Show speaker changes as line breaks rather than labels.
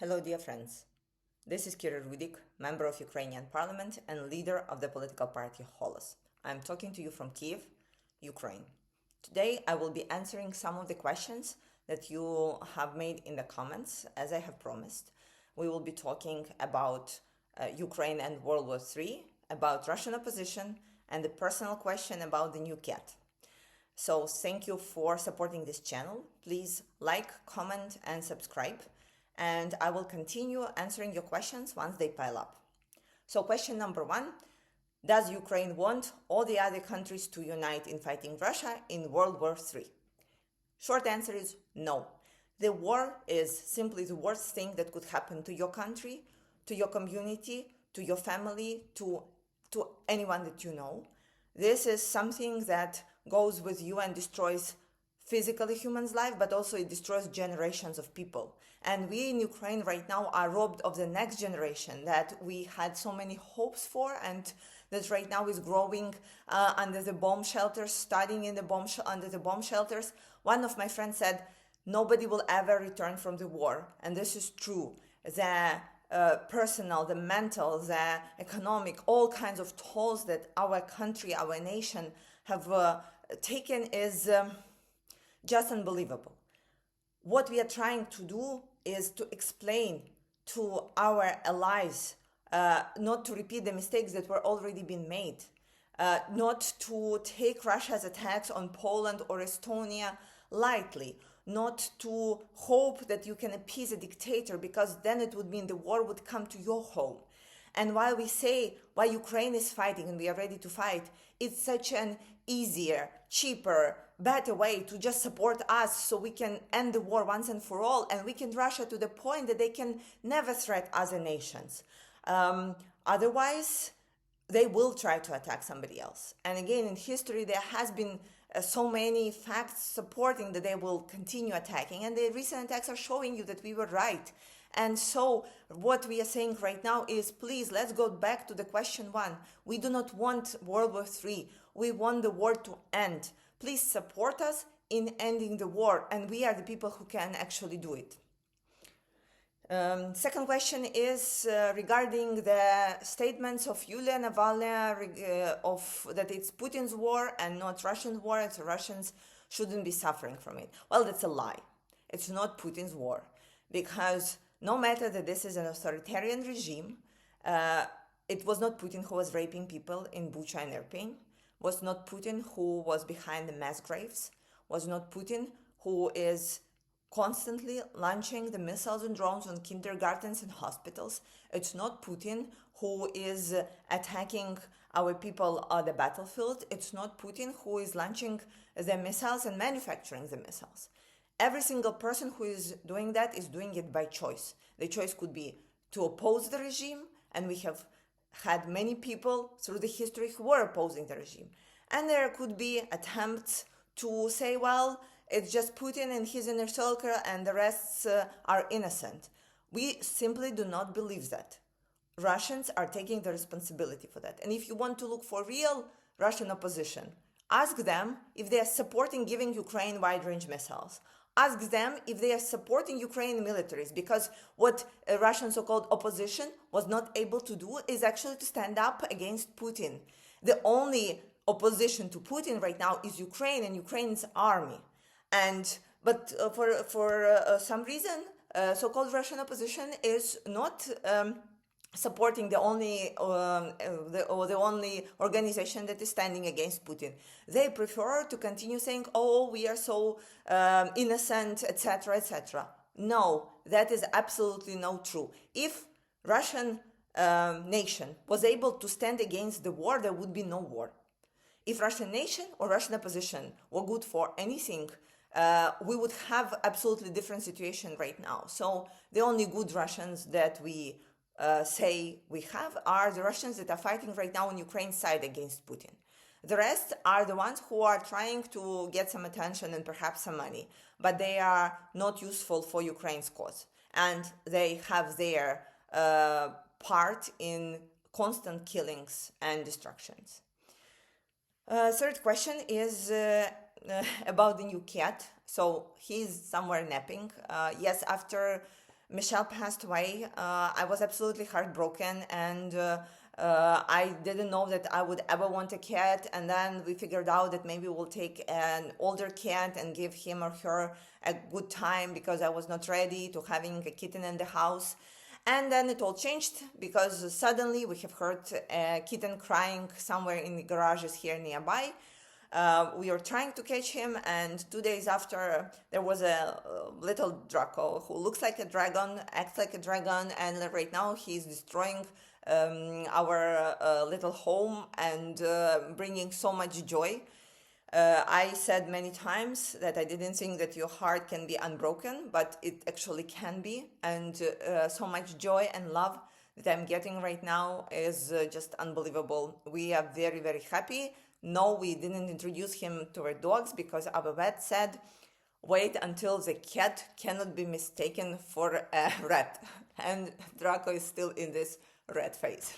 Hello, dear friends. This is Kira Rudik, member of Ukrainian parliament and leader of the political party Holos. I'm talking to you from Kiev, Ukraine. Today, I will be answering some of the questions that you have made in the comments, as I have promised. We will be talking about Ukraine and World War III, about Russian opposition, and the personal question about the new cat. So thank you for supporting this channel. Please like, comment, and subscribe. And I will continue answering your questions once they pile up. So question number one, does Ukraine want all the other countries to unite in fighting Russia in World War III? Short answer is no. The war is simply the worst thing that could happen to your country, to your community, to your family, to anyone that you know. This is something that goes with you and destroys physically humans' life, but also it destroys generations of people. And we in Ukraine right now are robbed of the next generation that we had so many hopes for, and that right now is growing under the bomb shelters, studying in the under the bomb shelters. One of my friends said, nobody will ever return from the war. And this is true. The personal, the mental, the economic, all kinds of tolls that our country, our nation have taken is just unbelievable. What we are trying to do is to explain to our allies not to repeat the mistakes that were already been made, not to take Russia's attacks on Poland or Estonia lightly, not to hope that you can appease a dictator, because then it would mean the war would come to your home. And while we say why Ukraine is fighting and we are ready to fight, it's such an easier, cheaper, better way to just support us so we can end the war once and for all, and weaken Russia to the point that they can never threat other nations. Otherwise, they will try to attack somebody else. And again, in history, there has been so many facts supporting that they will continue attacking, and the recent attacks are showing you that we were right. And so what we are saying right now is, please, let's go back to the question one. We do not want World War III. We want the war to end. Please support us in ending the war, and we are the people who can actually do it. Second question is regarding the statements of Yulia Navalny that it's Putin's war and not Russian war, and so Russians shouldn't be suffering from it. Well, that's a lie. It's not Putin's war, because no matter that this is an authoritarian regime, it was not Putin who was raping people in Bucha and Irpin, was not Putin who was behind the mass graves, was not Putin who is constantly launching the missiles and drones on kindergartens and hospitals. It's not Putin who is attacking our people on the battlefield. It's not Putin who is launching the missiles and manufacturing the missiles. Every single person who is doing that is doing it by choice. The choice could be to oppose the regime, and we have had many people through the history who were opposing the regime. And there could be attempts to say, well, it's just Putin and his inner circle and the rest are innocent. We simply do not believe that. Russians are taking the responsibility for that. And if you want to look for real Russian opposition, ask them if they are supporting giving Ukraine wide-range missiles. Ask them if they are supporting Ukrainian militaries, because what Russian so-called opposition was not able to do is actually to stand up against Putin. The only opposition to Putin right now is Ukraine and Ukraine's army. But for some reason, so-called Russian opposition is not supporting the only organization that is standing against Putin. They prefer to continue saying, "Oh, we are so innocent, etc., etc." No, that is absolutely not true. If Russian nation was able to stand against the war, there would be no war. If Russian nation or Russian opposition were good for anything, we would have absolutely different situation right now. So the only good Russians that we say we have are the Russians that are fighting right now on Ukraine's side against Putin. The rest are the ones who are trying to get some attention and perhaps some money, but they are not useful for Ukraine's cause. And they have their part in constant killings and destructions. Third question is about the new cat. So he's somewhere napping. Yes, after Michelle passed away, I was absolutely heartbroken, and I didn't know that I would ever want a cat. And then we figured out that maybe we'll take an older cat and give him or her a good time, because I was not ready to having a kitten in the house. And then it all changed, because suddenly we have heard a kitten crying somewhere in the garages here nearby. We were trying to catch him, and 2 days after, there was a little Draco who looks like a dragon, acts like a dragon, and right now he's destroying our little home and bringing so much joy. I said many times that I didn't think that your heart can be unbroken, but it actually can be. And so much joy and love that I'm getting right now is just unbelievable. We are very, very happy. No, we didn't introduce him to our dogs because our vet said, wait until the cat cannot be mistaken for a rat. And Draco is still in this rat phase.